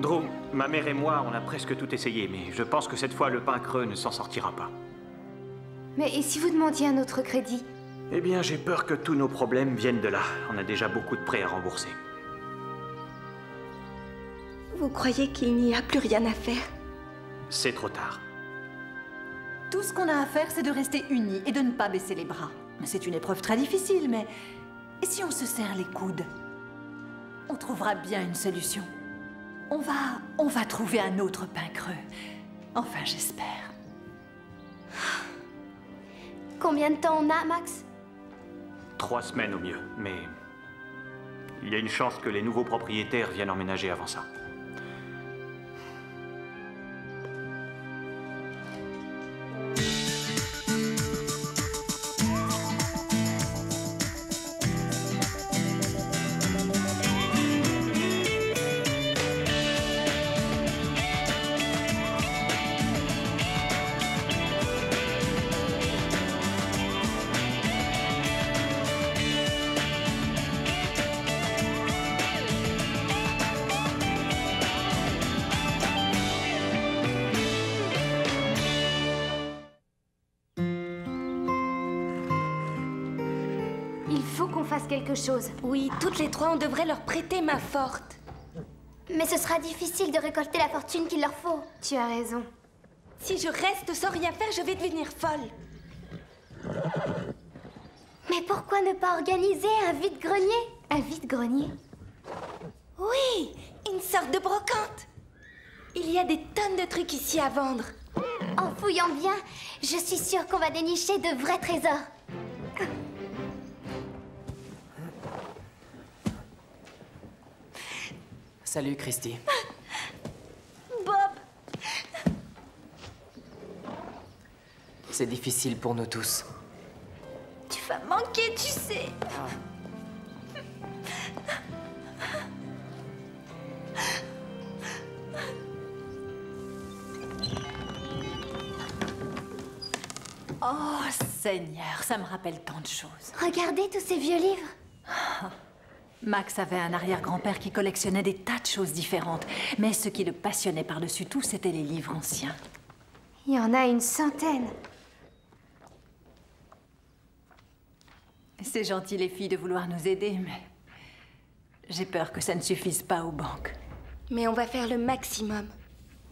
Drew, ma mère et moi, on a presque tout essayé, mais je pense que cette fois, le pain creux ne s'en sortira pas. Mais et si vous demandiez un autre crédit? Eh bien, j'ai peur que tous nos problèmes viennent de là. On a déjà beaucoup de prêts à rembourser. Vous croyez qu'il n'y a plus rien à faire? C'est trop tard. Tout ce qu'on a à faire, c'est de rester unis et de ne pas baisser les bras. C'est une épreuve très difficile, mais... Et si on se serre les coudes? On trouvera bien une solution. On va trouver un autre pain creux. Enfin, j'espère. Combien de temps on a, Max? 3 semaines au mieux, mais... il y a une chance que les nouveaux propriétaires viennent emménager avant ça. Il faut qu'on fasse quelque chose. Oui, toutes les trois, on devrait leur prêter main forte. Mais ce sera difficile de récolter la fortune qu'il leur faut. Tu as raison. Si je reste sans rien faire, je vais devenir folle. Mais pourquoi ne pas organiser un vide-grenier? Un vide-grenier? Oui, une sorte de brocante. Il y a des tonnes de trucs ici à vendre. En fouillant bien, je suis sûre qu'on va dénicher de vrais trésors. Salut, Christy. Bob! C'est difficile pour nous tous. Tu vas manquer, tu sais. Oh, Seigneur, ça me rappelle tant de choses. Regardez tous ces vieux livres. Max avait un arrière-grand-père qui collectionnait des tas de choses différentes. Mais ce qui le passionnait par-dessus tout, c'était les livres anciens. Il y en a une centaine. C'est gentil, les filles, de vouloir nous aider, mais... j'ai peur que ça ne suffise pas aux banques. Mais on va faire le maximum.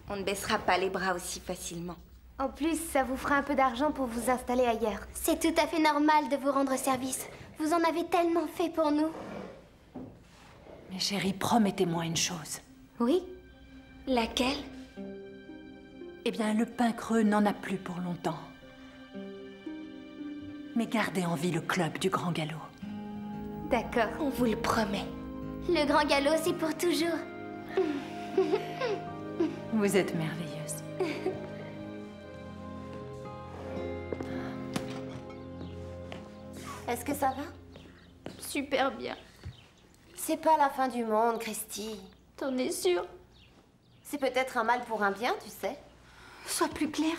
On ne baissera pas les bras aussi facilement. En plus, ça vous fera un peu d'argent pour vous installer ailleurs. C'est tout à fait normal de vous rendre service. Vous en avez tellement fait pour nous. Mais chérie, promettez-moi une chose. Oui? Laquelle? Eh bien, le pain creux n'en a plus pour longtemps. Mais gardez en vie le club du Grand Galop. D'accord. On vous le promet. Le Grand Galop, c'est pour toujours. Vous êtes merveilleuse. Est-ce que ça va? Super bien. C'est pas la fin du monde, Christy. T'en es sûre? C'est peut-être un mal pour un bien, tu sais. Sois plus clair.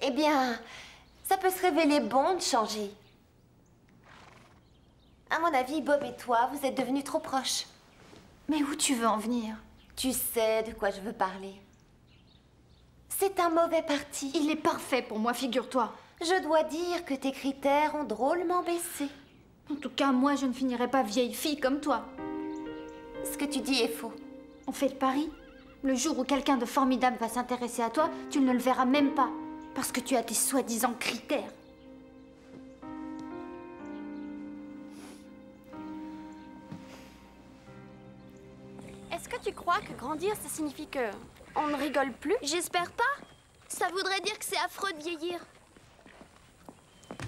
Eh bien, ça peut se révéler bon de changer. À mon avis, Bob et toi, vous êtes devenus trop proches. Mais où tu veux en venir? Tu sais de quoi je veux parler. C'est un mauvais parti. Il est parfait pour moi, figure-toi. Je dois dire que tes critères ont drôlement baissé. En tout cas, moi, je ne finirai pas vieille fille comme toi. Ce que tu dis est faux. On fait le pari. Le jour où quelqu'un de formidable va s'intéresser à toi, tu ne le verras même pas. Parce que tu as tes soi-disant critères. Est-ce que tu crois que grandir, ça signifie que on ne rigole plus? J'espère pas. Ça voudrait dire que c'est affreux de vieillir.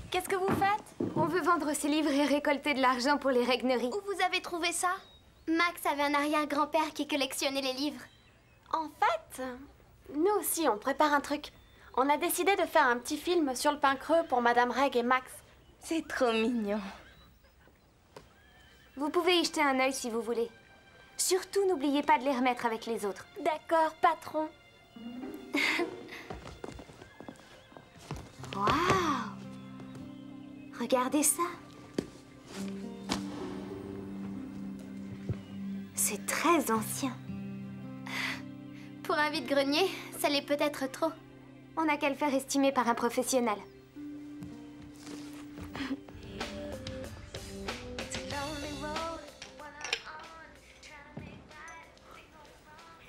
Qu'est-ce que vous faites? On veut vendre ces livres et récolter de l'argent pour les règneries. Où vous avez trouvé ça? Max avait un arrière-grand-père qui collectionnait les livres. En fait, nous aussi, on prépare un truc. On a décidé de faire un petit film sur le pain creux pour Madame Reg et Max. C'est trop mignon. Vous pouvez y jeter un œil si vous voulez. Surtout, n'oubliez pas de les remettre avec les autres. D'accord, patron. Waouh! Regardez ça. C'est très ancien. Pour un vide-grenier, ça l'est peut-être trop. On n'a qu'à le faire estimer par un professionnel.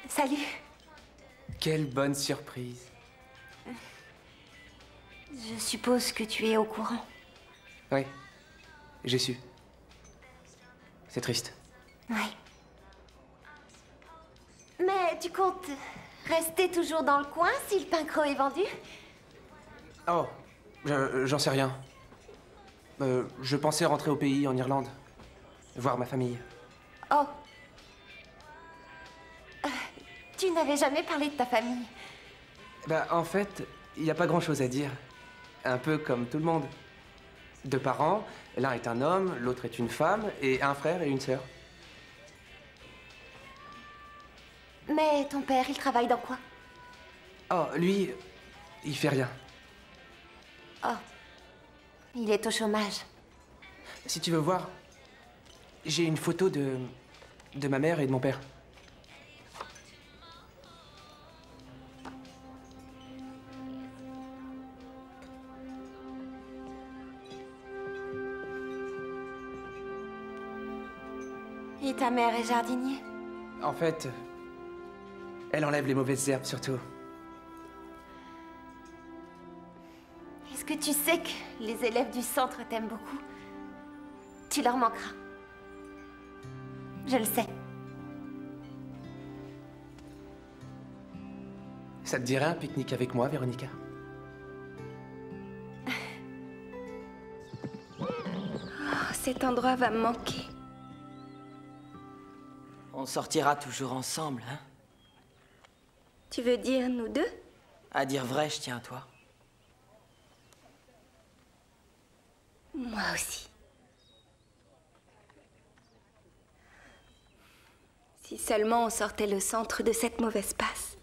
Salut. Quelle bonne surprise. Je suppose que tu es au courant. Oui, j'ai su. C'est triste. Oui. Mais tu comptes rester toujours dans le coin si le Pincro est vendu? Oh, j'en sais rien. Je pensais rentrer au pays, en Irlande. Voir ma famille. Oh. Tu n'avais jamais parlé de ta famille. Bah, en fait, il n'y a pas grand-chose à dire. Un peu comme tout le monde. 2 parents, l'un est un homme, l'autre est une femme, et un frère et une sœur. Mais ton père, il travaille dans quoi? Oh, lui, il fait rien. Oh. Il est au chômage. Si tu veux voir, j'ai une photo de ma mère et de mon père. Et ta mère est jardinier? En fait, elle enlève les mauvaises herbes surtout. Est-ce que tu sais que les élèves du centre t'aiment beaucoup? Tu leur manqueras. Je le sais. Ça te dirait un pique-nique avec moi, Véronica? Oh, cet endroit va me manquer. On sortira toujours ensemble, hein? Tu veux dire nous deux? À dire vrai, je tiens à toi. Moi aussi. Si seulement on sortait le centre de cette mauvaise passe.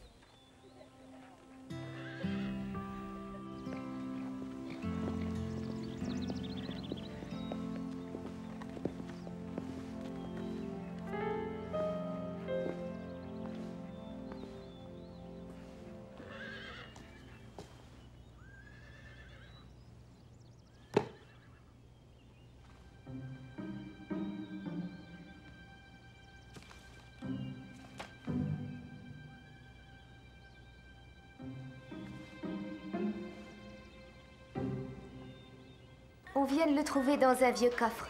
On vient de le trouver dans un vieux coffre.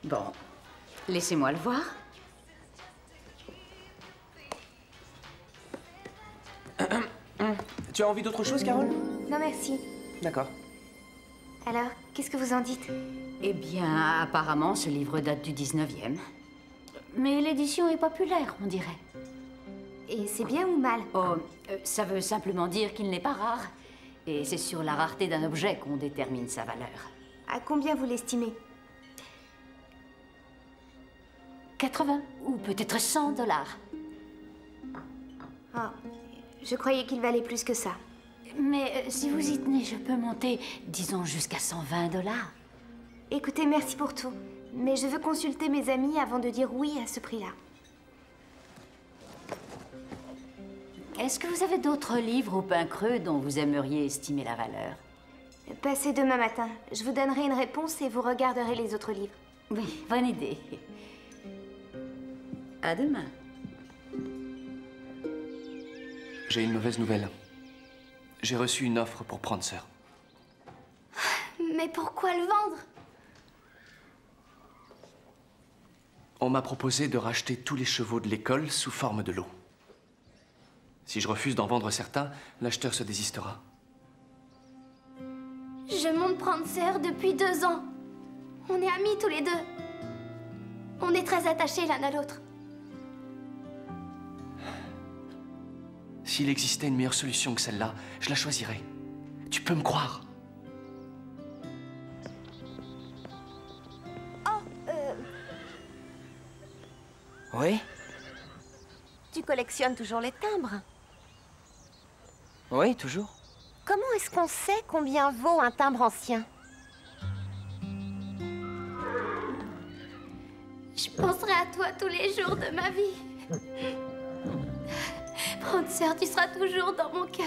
Bon, laissez-moi le voir. Tu as envie d'autre chose, Carole? Non, merci. D'accord. Alors, qu'est-ce que vous en dites? Eh bien, apparemment, ce livre date du 19e. Mais l'édition est populaire, on dirait. Et c'est bien ou mal? Oh, ça veut simplement dire qu'il n'est pas rare. Et c'est sur la rareté d'un objet qu'on détermine sa valeur. À combien vous l'estimez? 80 ou peut-être 100 $. Ah, je croyais qu'il valait plus que ça. Mais si vous y tenez, je peux monter, disons, jusqu'à 120 $. Écoutez, merci pour tout. Mais je veux consulter mes amis avant de dire oui à ce prix-là. Est-ce que vous avez d'autres livres au pain creux dont vous aimeriez estimer la valeur? Passez demain matin. Je vous donnerai une réponse et vous regarderez les autres livres. Oui, bonne idée. À demain. J'ai une mauvaise nouvelle. J'ai reçu une offre pour prendre sœur. Mais pourquoi le vendre? On m'a proposé de racheter tous les chevaux de l'école sous forme de lot. Si je refuse d'en vendre certains, l'acheteur se désistera. Je monte prendre sœur depuis 2 ans. On est amis tous les deux. On est très attachés l'un à l'autre. S'il existait une meilleure solution que celle-là, je la choisirais. Tu peux me croire. Oui? Tu collectionnes toujours les timbres? Oui, toujours. Comment est-ce qu'on sait combien vaut un timbre ancien? Je penserai à toi tous les jours de ma vie. Prends grande sœur, tu seras toujours dans mon cœur.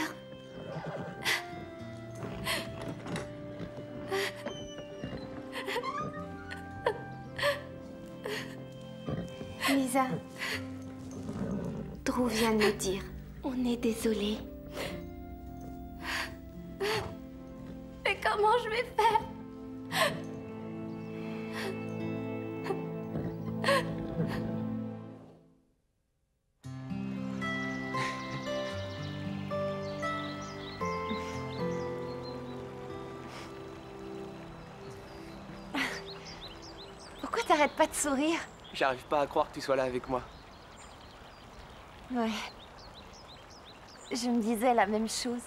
Lisa, Drew vient de me dire, on est désolé. Mais comment je vais faire? Pourquoi t'arrêtes pas de sourire? J'arrive pas à croire que tu sois là avec moi. Ouais. Je me disais la même chose.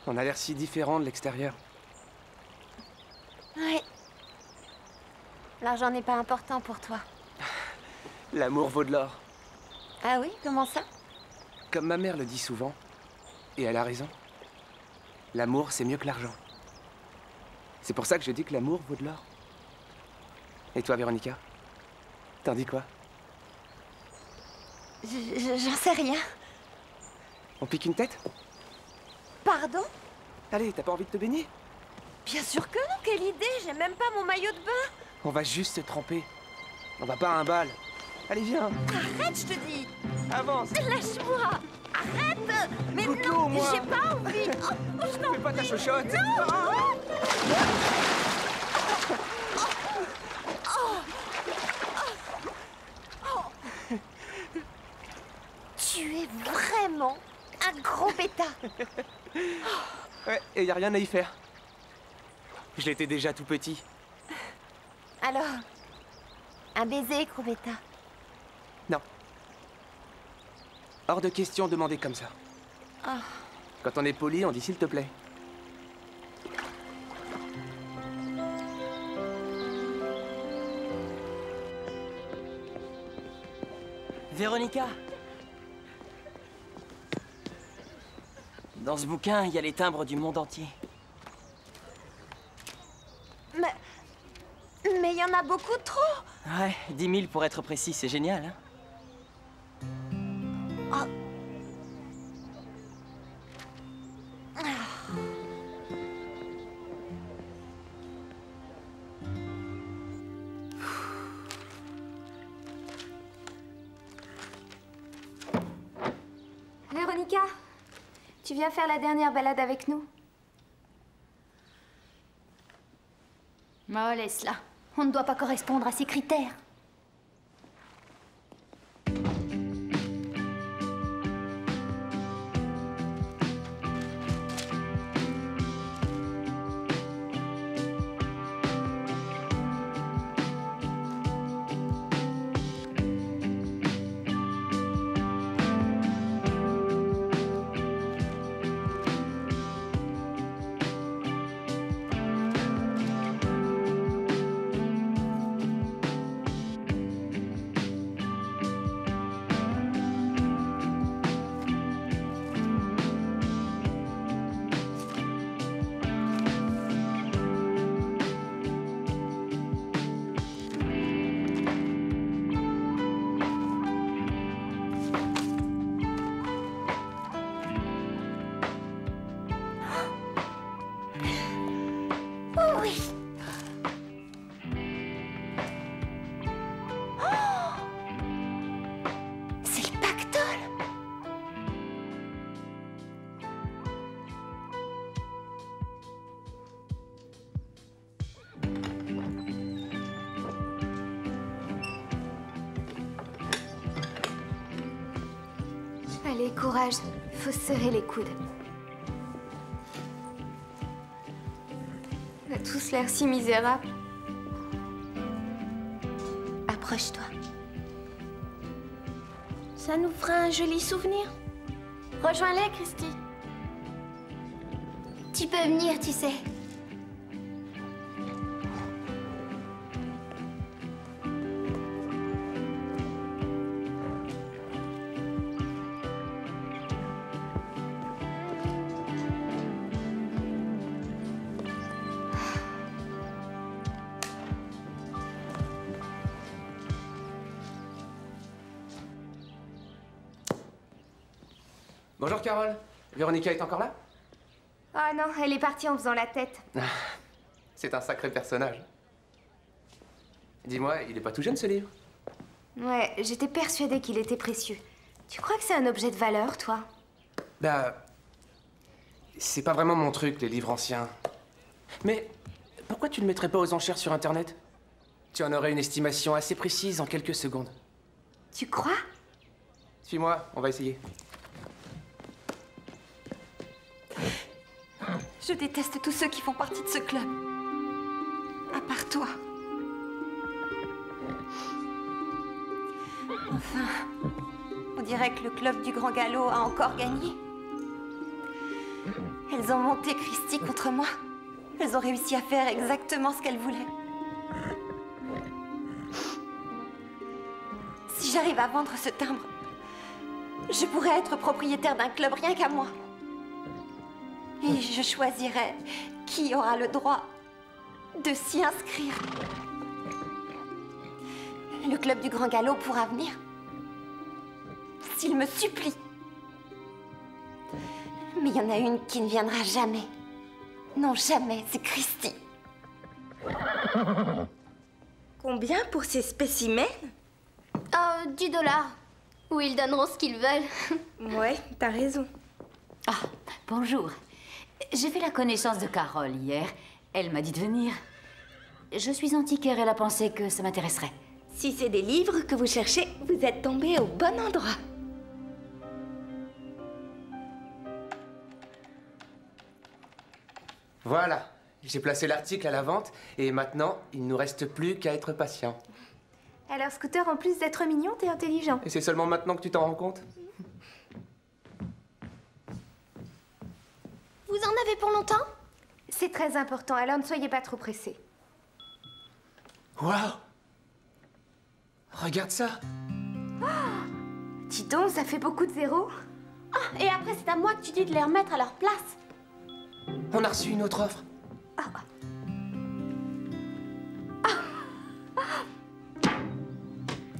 On a l'air si différents de l'extérieur. Ouais. L'argent n'est pas important pour toi. L'amour vaut de l'or. Ah oui? Comment ça? Comme ma mère le dit souvent, et elle a raison. L'amour, c'est mieux que l'argent. C'est pour ça que je dis que l'amour vaut de l'or. Et toi, Véronica? T'en dis quoi? J'en sais rien. On pique une tête? Pardon? Allez, t'as pas envie de te baigner? Bien sûr que non, quelle idée! J'ai même pas mon maillot de bain! On va juste se tremper. On va pas à un bal. Allez, viens! Arrête, je te dis! Avance! Lâche-moi! Arrête! Mais Goûte l'eau, non! moi. J'ai pas envie! Oh, je t'en Fais pas ta prie. chochotte! Tu es vraiment un gros bêta! Ouais, et y a rien à y faire. Je l'étais déjà tout petit. Alors, un baiser, gros bêta? Non. Hors de question de demander comme ça. Quand on est poli, on dit s'il te plaît. Véronica! Dans ce bouquin, il y a les timbres du monde entier. Mais il y en a beaucoup trop! Ouais, 10 000 pour être précis, c'est génial, hein? Véronica, tu viens faire la dernière balade avec nous? Oh, laisse-la. On ne doit pas correspondre à ces critères. Allez, courage. Faut se serrer les coudes. On a tous l'air si misérables. Approche-toi. Ça nous fera un joli souvenir. Rejoins-les, Christy. Tu peux venir, tu sais. Bonjour Carole. Véronica est encore là? Oh non, elle est partie en faisant la tête. C'est un sacré personnage. Dis-moi, il est pas tout jeune ce livre? Ouais, j'étais persuadée qu'il était précieux. Tu crois que c'est un objet de valeur, toi? Bah... c'est pas vraiment mon truc, les livres anciens. Mais pourquoi tu le mettrais pas aux enchères sur Internet? Tu en aurais une estimation assez précise en quelques secondes. Tu crois? Suis-moi, on va essayer. Je déteste tous ceux qui font partie de ce club. À part toi. Enfin, on dirait que le club du Grand Galop a encore gagné. Elles ont monté Christie contre moi. Elles ont réussi à faire exactement ce qu'elles voulaient. Si j'arrive à vendre ce timbre, je pourrais être propriétaire d'un club rien qu'à moi. Et je choisirai qui aura le droit de s'y inscrire. Le club du Grand Galop pourra venir. S'il me supplie. Mais il y en a une qui ne viendra jamais. Non, jamais, c'est Christie. Combien pour ces spécimens? 10 $. Ou ils donneront ce qu'ils veulent. Ouais, t'as raison. Ah, bonjour. J'ai fait la connaissance de Carole hier. Elle m'a dit de venir. Je suis antiquaire, elle a pensé que ça m'intéresserait. Si c'est des livres que vous cherchez, vous êtes tombé au bon endroit. Voilà, j'ai placé l'article à la vente et maintenant, il ne nous reste plus qu'à être patient. Alors, Scooter, en plus d'être mignon, t'es intelligent. Et c'est seulement maintenant que tu t'en rends compte? Vous en avez pour longtemps? C'est très important, alors ne soyez pas trop pressés. Waouh! Regarde ça! Dis donc, ça fait beaucoup de zéros. Ah, et après, c'est à moi que tu dis de les remettre à leur place. On a reçu une autre offre.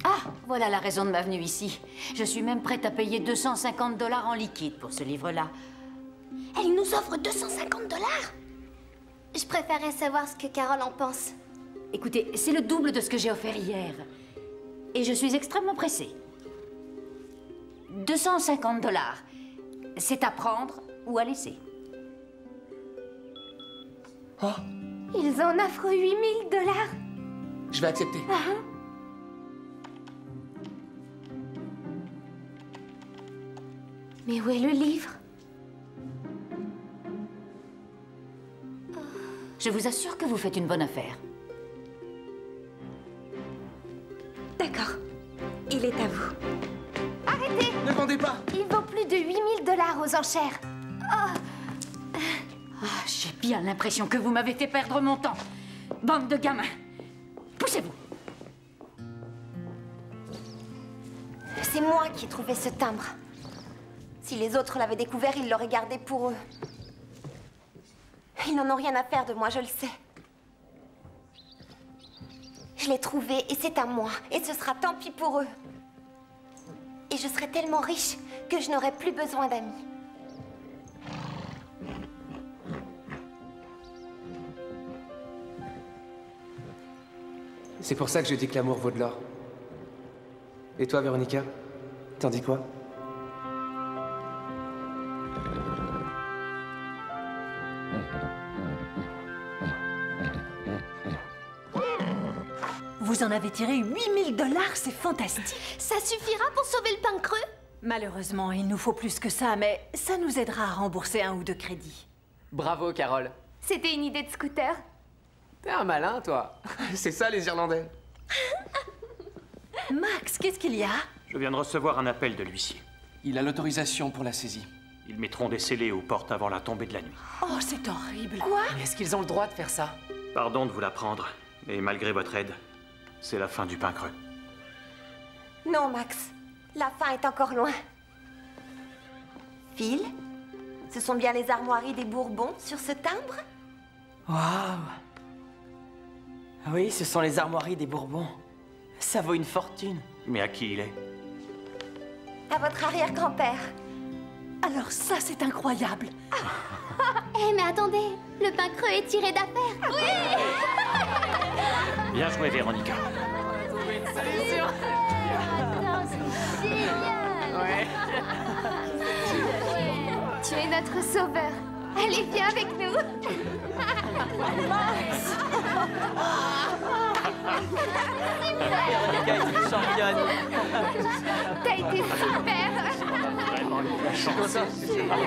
Ah, voilà la raison de ma venue ici. Je suis même prête à payer 250 $ en liquide pour ce livre-là. Elle nous offre 250 $. Je préférerais savoir ce que Carole en pense. Écoutez, c'est le double de ce que j'ai offert hier. Et je suis extrêmement pressée. 250 $. C'est à prendre ou à laisser. Oh, Ils en offrent 8 000 $. je vais accepter. Mais où est le livre? Je vous assure que vous faites une bonne affaire. D'accord. Il est à vous. Arrêtez! Ne vendez pas! Il vaut plus de 8 000 $ aux enchères. Ah, j'ai bien l'impression que vous m'avez fait perdre mon temps. Bande de gamins. Poussez-vous. C'est moi qui ai trouvé ce timbre. Si les autres l'avaient découvert, ils l'auraient gardé pour eux. Ils n'en ont rien à faire de moi, je le sais. Je l'ai trouvé et c'est à moi. Et ce sera tant pis pour eux. Et je serai tellement riche que je n'aurai plus besoin d'amis. C'est pour ça que je dis que l'amour vaut de l'or. Et toi, Véronica? T'en dis quoi? Vous en avez tiré 8 000 $, c'est fantastique. Ça suffira pour sauver le pain creux? Malheureusement, il nous faut plus que ça, mais ça nous aidera à rembourser 1 ou 2 crédits. Bravo, Carole. C'était une idée de Scooter. T'es un malin, toi. C'est ça, les Irlandais. Max, qu'est-ce qu'il y a? Je viens de recevoir un appel de l'huissier. Il a l'autorisation pour la saisie. Ils mettront des scellés aux portes avant la tombée de la nuit. Oh, c'est horrible. Mais est-ce qu'ils ont le droit de faire ça? Pardon de vous l'apprendre, mais malgré votre aide, c'est la fin du pain creux. Non, Max. La fin est encore loin. Phil, ce sont bien les armoiries des Bourbons sur ce timbre? Waouh! Oui, ce sont les armoiries des Bourbons. Ça vaut une fortune. Mais à qui il est? À votre arrière-grand-père. Alors ça, c'est incroyable. Eh, mais attendez, le pain creux est tiré d'affaire. Oui. Bien joué, Véronica. C'est génial. Tu es notre sauveur. Allez, viens avec nous. Max. Véronica est une championne. T'as été super. Vraiment une chance. C'est super.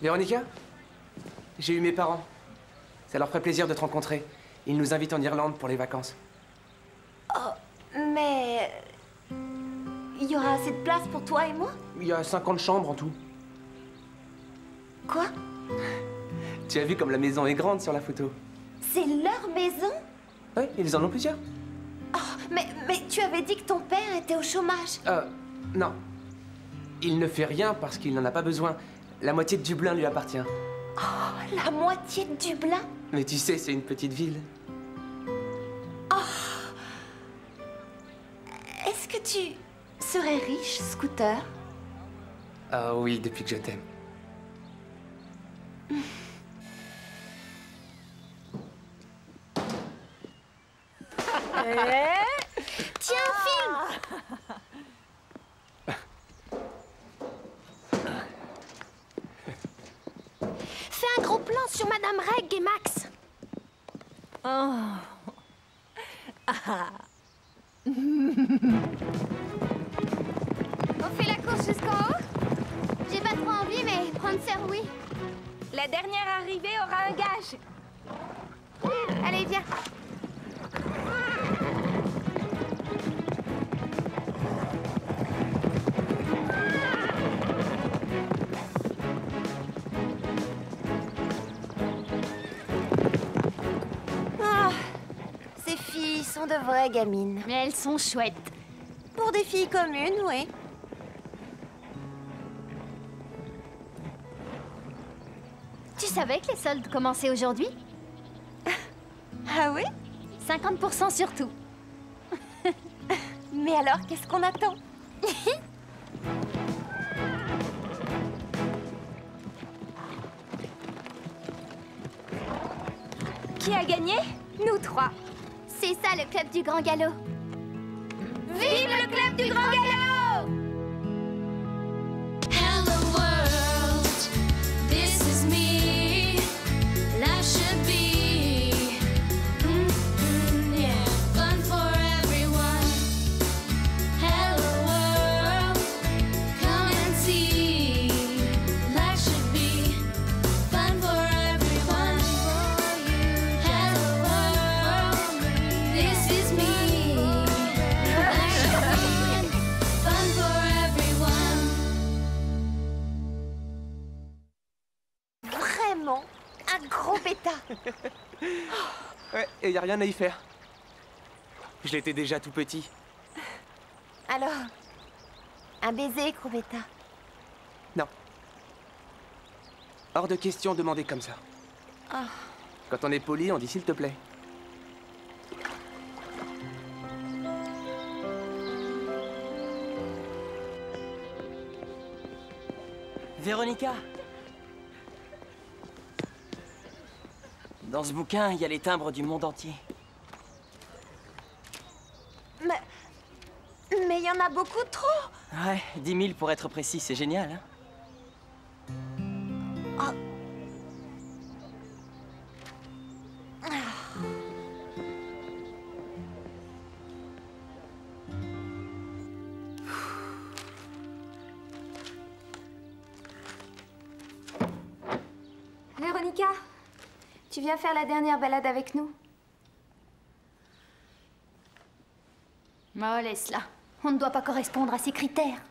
Véronica, j'ai eu mes parents. Ça leur ferait plaisir de te rencontrer. Ils nous invitent en Irlande pour les vacances. Oh, mais... Il y aura assez de place pour toi et moi? Il y a 50 chambres en tout. Quoi? Tu as vu comme la maison est grande sur la photo? C'est leur maison? Oui, ils en ont plusieurs. Oh, mais tu avais dit que ton père était au chômage. Non. Il ne fait rien parce qu'il n'en a pas besoin. La moitié de Dublin lui appartient. Oh, la moitié de Dublin? Mais tu sais, c'est une petite ville. Est-ce que tu serais riche, Scooter? Ah oui, depuis que je t'aime. Tiens, filme. Fais un gros plan sur Madame Reg et Max. On fait la course jusqu'en haut? J'ai pas trop envie, mais prendre ça, oui. La dernière arrivée aura un gage. Allez, viens. Ces filles sont de vraies gamines. Mais elles sont chouettes. Pour des filles communes, oui. Tu savais que les soldes commençaient aujourd'hui? Ah oui? 50% sur tout. Mais alors, qu'est-ce qu'on attend? Qui a gagné? Nous trois. C'est ça le club du Grand Galop. Vive le club du Grand Galop! Hello world, this is me. Life should be, yeah, fun for everyone. Hello world, come and see. Life should be fun for everyone. Hello world, this is me. Life should be fun for everyone. Vraiment un gros bêta. Ouais, et y a rien à y faire. Je l'étais déjà tout petit. Alors, un baiser, gros bêta. Non. Hors de question de demander comme ça. Quand on est poli, on dit s'il te plaît. Véronica. Dans ce bouquin, il y a les timbres du monde entier. Mais il y en a beaucoup trop. Ouais, 10 000 pour être précis, c'est génial, hein? Véronica, tu viens faire la dernière balade avec nous? Oh, laisse-la. On ne doit pas correspondre à ses critères.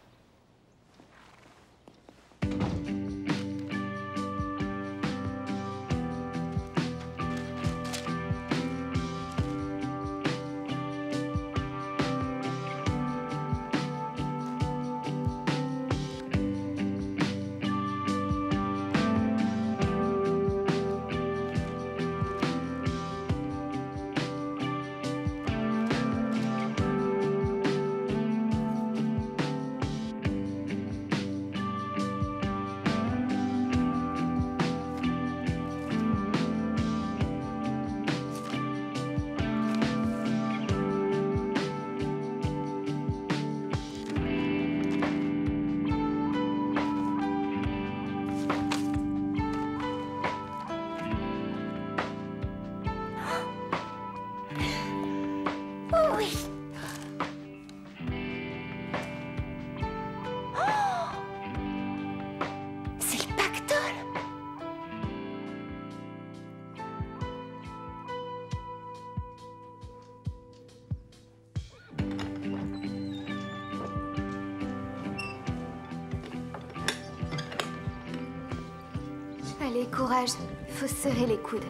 Allez, courage. Faut se serrer les coudes.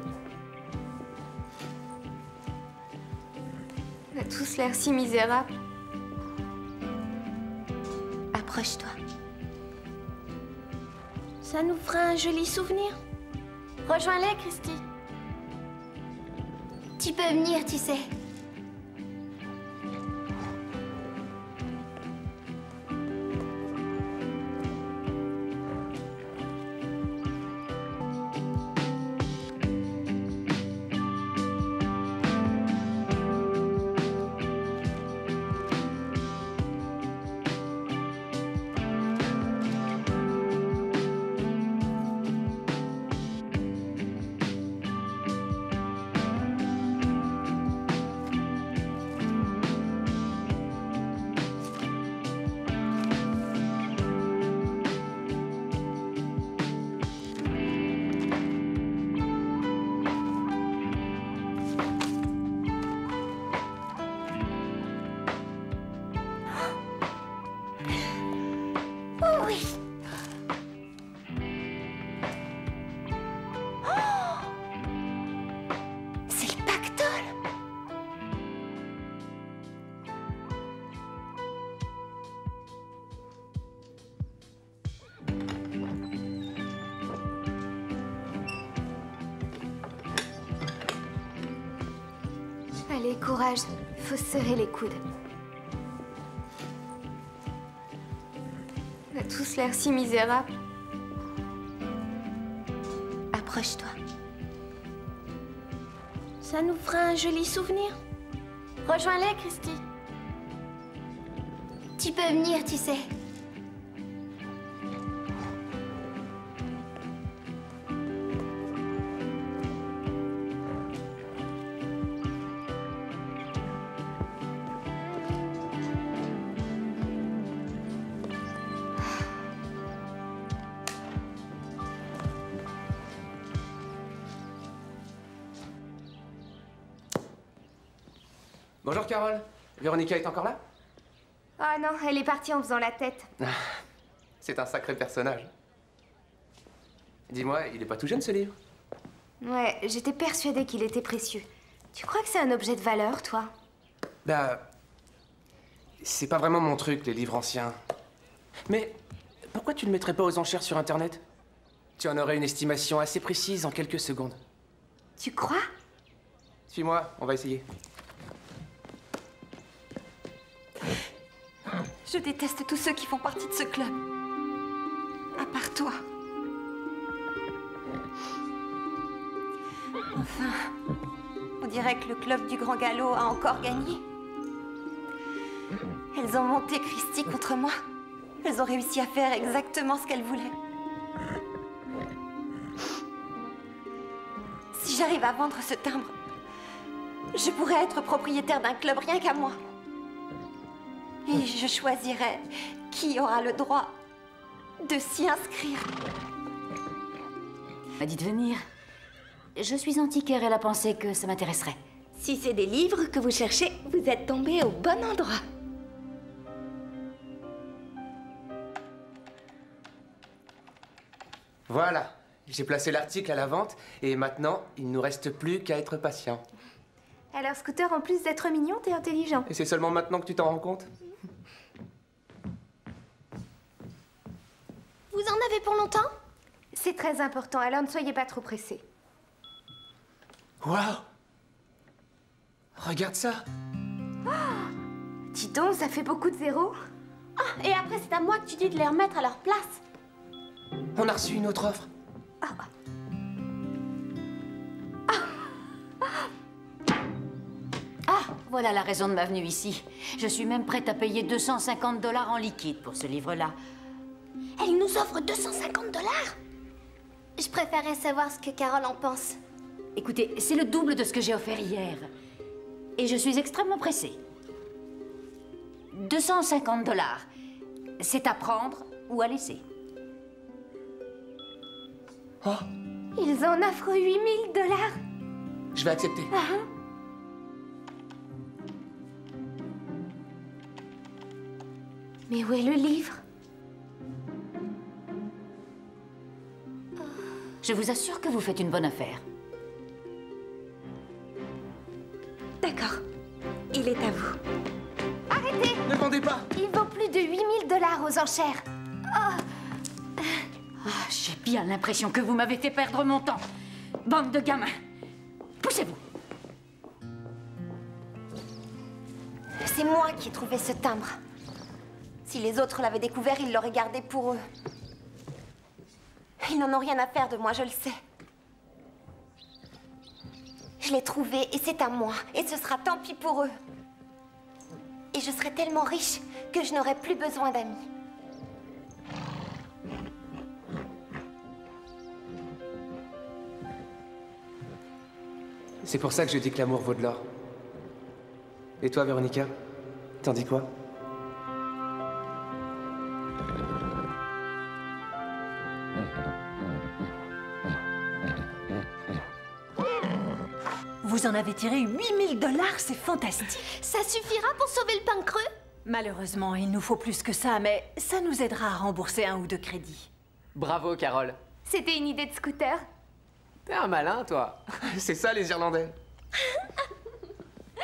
On a tous l'air si misérables. Approche-toi. Ça nous fera un joli souvenir. Rejoins-les, Christy. Tu peux venir, tu sais. Allez, courage. Faut se serrer les coudes. On a tous l'air si misérables. Approche-toi. Ça nous fera un joli souvenir. Rejoins-les, Christy. Tu peux venir, tu sais. Bonjour Carole. Véronica est encore là? Ah non, elle est partie en faisant la tête. C'est un sacré personnage. Dis-moi, il est pas tout jeune ce livre? Ouais, j'étais persuadée qu'il était précieux. Tu crois que c'est un objet de valeur, toi? Bah... c'est pas vraiment mon truc, les livres anciens. Mais pourquoi tu le mettrais pas aux enchères sur Internet? Tu en aurais une estimation assez précise en quelques secondes. Tu crois? Suis-moi, on va essayer. Je déteste tous ceux qui font partie de ce club. À part toi. Enfin, on dirait que le club du Grand Galop a encore gagné. Elles ont monté Christy contre moi. Elles ont réussi à faire exactement ce qu'elles voulaient. Si j'arrive à vendre ce timbre, je pourrais être propriétaire d'un club rien qu'à moi. Et je choisirai qui aura le droit de s'y inscrire. M'a dit de venir. Je suis antiquaire, elle a pensé que ça m'intéresserait. Si c'est des livres que vous cherchez, vous êtes tombé au bon endroit. Voilà, j'ai placé l'article à la vente et maintenant, il ne nous reste plus qu'à être patient. Alors, Scooter, en plus d'être mignon, t'es intelligent. Et c'est seulement maintenant que tu t'en rends compte? Vous en avez pour longtemps? C'est très important, alors ne soyez pas trop pressés. Waouh! Regarde ça! Dis donc, ça fait beaucoup de zéros. Ah, et après, c'est à moi que tu dis de les remettre à leur place. On a reçu une autre offre. Ah, voilà la raison de ma venue ici. Je suis même prête à payer 250 $ en liquide pour ce livre-là. Elle nous offre 250 $. Je préférerais savoir ce que Carole en pense. Écoutez, c'est le double de ce que j'ai offert hier. Et je suis extrêmement pressée. 250 $. C'est à prendre ou à laisser. Oh, Ils en offrent 8 000 $. je vais accepter. Mais où est le livre? Je vous assure que vous faites une bonne affaire. D'accord. Il est à vous. Arrêtez! Ne vendez pas! Il vaut plus de 8 000 $ aux enchères. Ah, j'ai bien l'impression que vous m'avez fait perdre mon temps. Bande de gamins. Poussez-vous. C'est moi qui ai trouvé ce timbre. Si les autres l'avaient découvert, ils l'auraient gardé pour eux. Ils n'en ont rien à faire de moi, je le sais. Je l'ai trouvé et c'est à moi. Et ce sera tant pis pour eux. Et je serai tellement riche que je n'aurai plus besoin d'amis. C'est pour ça que je dis que l'amour vaut de l'or. Et toi, Véronica? T'en dis quoi? Vous en avez tiré 8 000 $, c'est fantastique. Ça suffira pour sauver le pain creux? Malheureusement, il nous faut plus que ça, mais ça nous aidera à rembourser 1 ou 2 crédits. Bravo, Carole. C'était une idée de scooter. T'es un malin, toi. C'est ça, les Irlandais.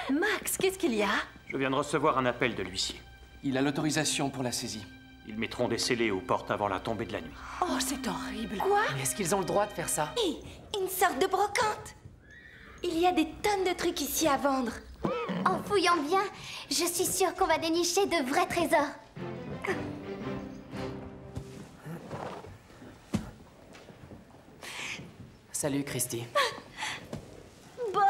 Max, qu'est-ce qu'il y a? Je viens de recevoir un appel de l'huissier. Il a l'autorisation pour la saisie. Ils mettront des scellés aux portes avant la tombée de la nuit. Oh, c'est horrible. Quoi? Est-ce qu'ils ont le droit de faire ça? Hé, une sorte de brocante. Il y a des tonnes de trucs ici à vendre. En fouillant bien, je suis sûre qu'on va dénicher de vrais trésors. Salut, Christy. Bob!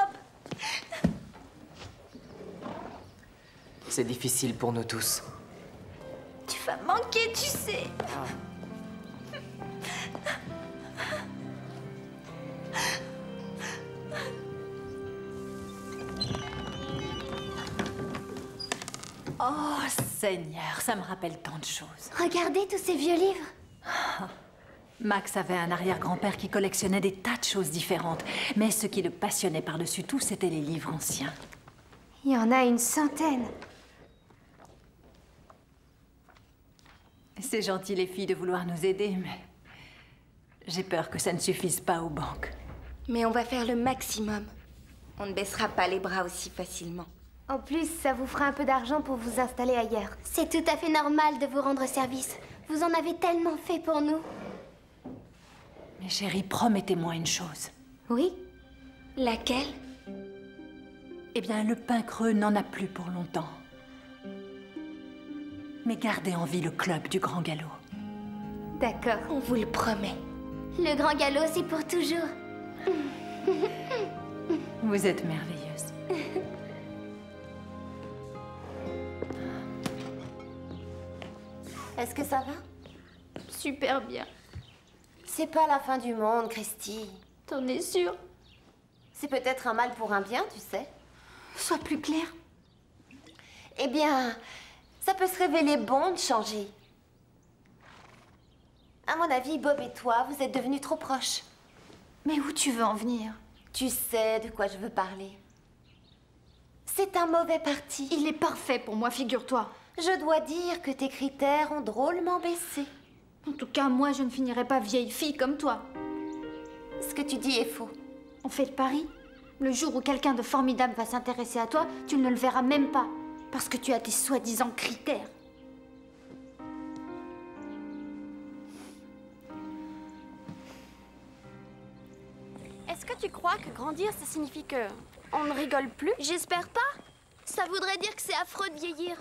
C'est difficile pour nous tous. Tu vas manquer, tu sais. Oh, Seigneur, ça me rappelle tant de choses. Regardez tous ces vieux livres. Max avait un arrière-grand-père qui collectionnait des tas de choses différentes. Mais ce qui le passionnait par-dessus tout, c'était les livres anciens. Il y en a une centaine. C'est gentil, les filles, de vouloir nous aider, mais j'ai peur que ça ne suffise pas aux banques. Mais on va faire le maximum. On ne baissera pas les bras aussi facilement. En plus, ça vous fera un peu d'argent pour vous installer ailleurs. C'est tout à fait normal de vous rendre service. Vous en avez tellement fait pour nous. Mais chérie, promettez-moi une chose. Oui? Laquelle? Eh bien, le pain creux n'en a plus pour longtemps. Mais gardez en vie le club du Grand Galop. D'accord. On vous le promet. Le Grand Galop, c'est pour toujours. Vous êtes merveilleuse. Est-ce que ça va? Super bien. C'est pas la fin du monde, Christy. T'en es sûre? C'est peut-être un mal pour un bien, tu sais. Sois plus clair. Eh bien, ça peut se révéler bon de changer. À mon avis, Bob et toi, vous êtes devenus trop proches. Mais où tu veux en venir? Tu sais de quoi je veux parler. C'est un mauvais parti. Il est parfait pour moi, figure-toi. Je dois dire que tes critères ont drôlement baissé. En tout cas, moi, je ne finirai pas vieille fille comme toi. Ce que tu dis est faux. On fait le pari. Le jour où quelqu'un de formidable va s'intéresser à toi, tu ne le verras même pas. Parce que tu as tes soi-disant critères. Est-ce que tu crois que grandir, ça signifie que on ne rigole plus? J'espère pas. Ça voudrait dire que c'est affreux de vieillir.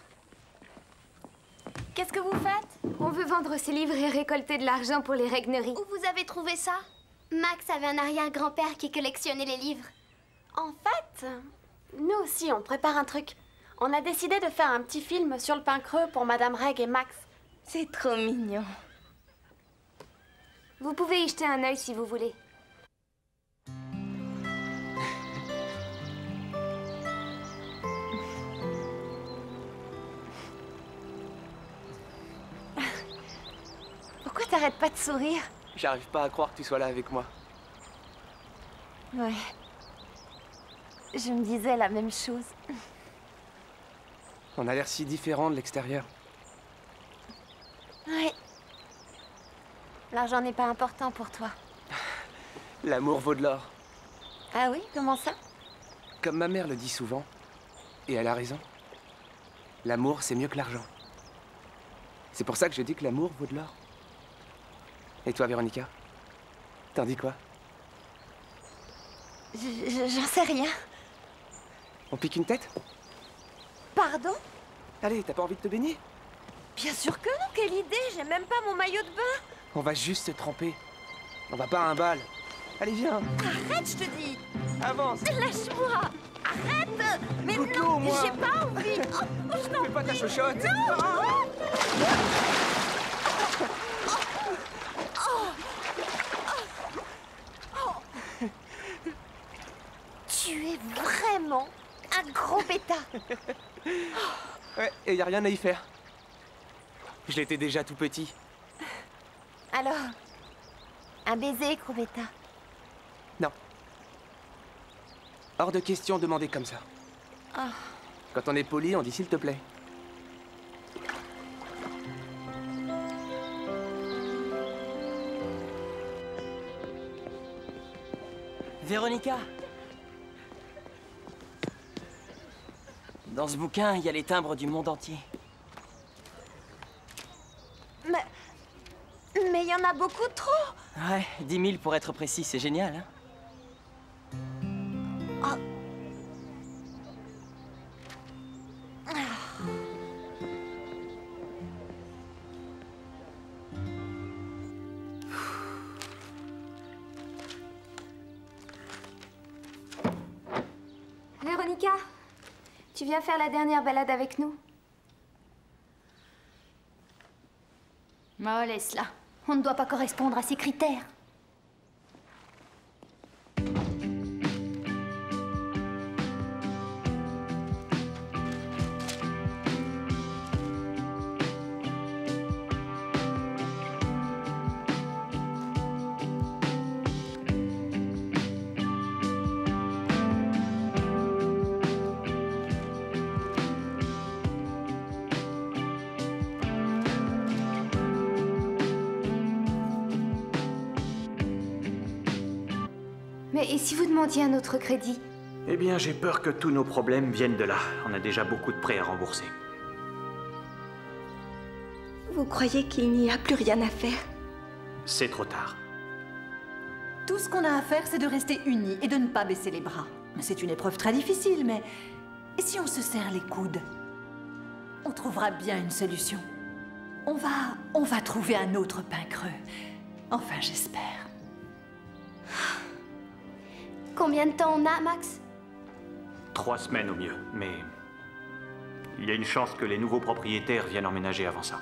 Qu'est-ce que vous faites? On veut vendre ces livres et récolter de l'argent pour les règneries. Où vous avez trouvé ça? Max avait un arrière-grand-père qui collectionnait les livres. En fait, nous aussi, on prépare un truc. On a décidé de faire un petit film sur le pain creux pour Madame Reg et Max. C'est trop mignon. Vous pouvez y jeter un œil si vous voulez. Pourquoi t'arrêtes pas de sourire? J'arrive pas à croire que tu sois là avec moi. Ouais. Je me disais la même chose. On a l'air si différents de l'extérieur. Ouais. L'argent n'est pas important pour toi. L'amour vaut de l'or. Ah oui, comment ça? Comme ma mère le dit souvent, et elle a raison. L'amour, c'est mieux que l'argent. C'est pour ça que je dis que l'amour vaut de l'or. Et toi, Véronica? T'en dis quoi? J'en sais rien. On pique une tête? Pardon? Allez, t'as pas envie de te baigner? Bien sûr que non, quelle idée! J'ai même pas mon maillot de bain! On va juste se tremper. On va pas à un bal. Allez, viens! Arrête, je te dis! Avance! Lâche-moi! Arrête! Mais Goûte l'eau, non, moi. j'ai pas envie! Je t'en Fais pas ta prie. chochotte! Non! Tu es vraiment un gros bêta! Ouais, et y a rien à y faire. Je l'étais déjà tout petit. Alors, un baiser, gros bêta? Non. Hors de question de demander comme ça. Ah. Quand on est poli, on dit s'il te plaît. Véronica! Dans ce bouquin, il y a les timbres du monde entier. Mais il y en a beaucoup trop! Ouais, 10 000 pour être précis, c'est génial, hein? Oh. Véronica, tu viens faire la dernière balade avec nous? Oh, laisse-la. On ne doit pas correspondre à ces critères. Mais et si vous demandiez un autre crédit? Eh bien, j'ai peur que tous nos problèmes viennent de là. On a déjà beaucoup de prêts à rembourser. Vous croyez qu'il n'y a plus rien à faire? C'est trop tard. Tout ce qu'on a à faire, c'est de rester unis et de ne pas baisser les bras. C'est une épreuve très difficile, mais... Et si on se serre les coudes? On trouvera bien une solution. On va trouver un autre pain creux. Enfin, j'espère. Combien de temps on a, Max? 3 semaines au mieux, mais... il y a une chance que les nouveaux propriétaires viennent emménager avant ça.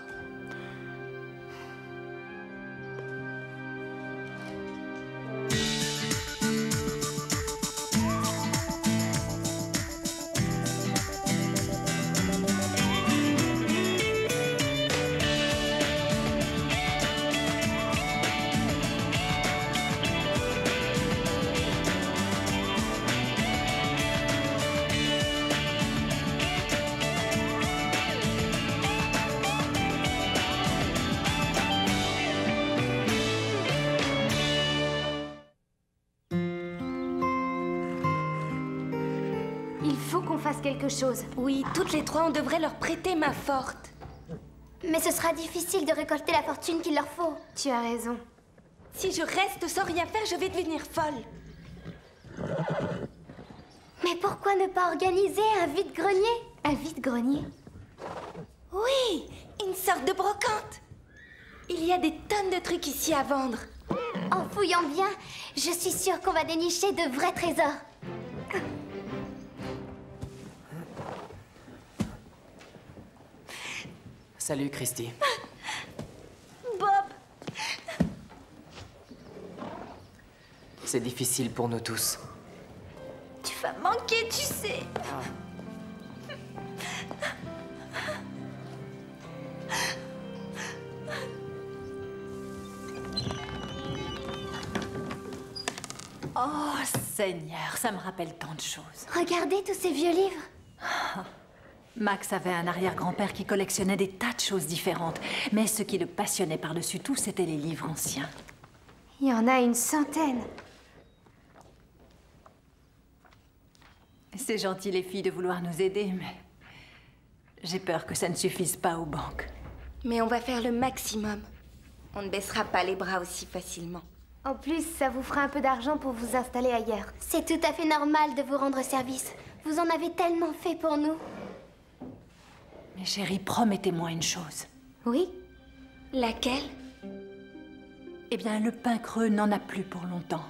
Il faut qu'on fasse quelque chose. Oui, toutes les trois, on devrait leur prêter main forte. Mais ce sera difficile de récolter la fortune qu'il leur faut. Tu as raison. Si je reste sans rien faire, je vais devenir folle. Mais pourquoi ne pas organiser un vide-grenier? Un vide-grenier? Oui, une sorte de brocante. Il y a des tonnes de trucs ici à vendre. En fouillant bien, je suis sûre qu'on va dénicher de vrais trésors. Salut, Christy. Bob! C'est difficile pour nous tous. Tu vas manquer, tu sais. Oh, Seigneur, ça me rappelle tant de choses. Regardez tous ces vieux livres. Max avait un arrière-grand-père qui collectionnait des tas de choses différentes. Mais ce qui le passionnait par-dessus tout, c'était les livres anciens. Il y en a une centaine. C'est gentil, les filles, de vouloir nous aider, mais j'ai peur que ça ne suffise pas aux banques. Mais on va faire le maximum. On ne baissera pas les bras aussi facilement. En plus, ça vous fera un peu d'argent pour vous installer ailleurs. C'est tout à fait normal de vous rendre service. Vous en avez tellement fait pour nous. Mais chérie, promettez-moi une chose. Oui? Laquelle? Eh bien, le pain creux n'en a plus pour longtemps.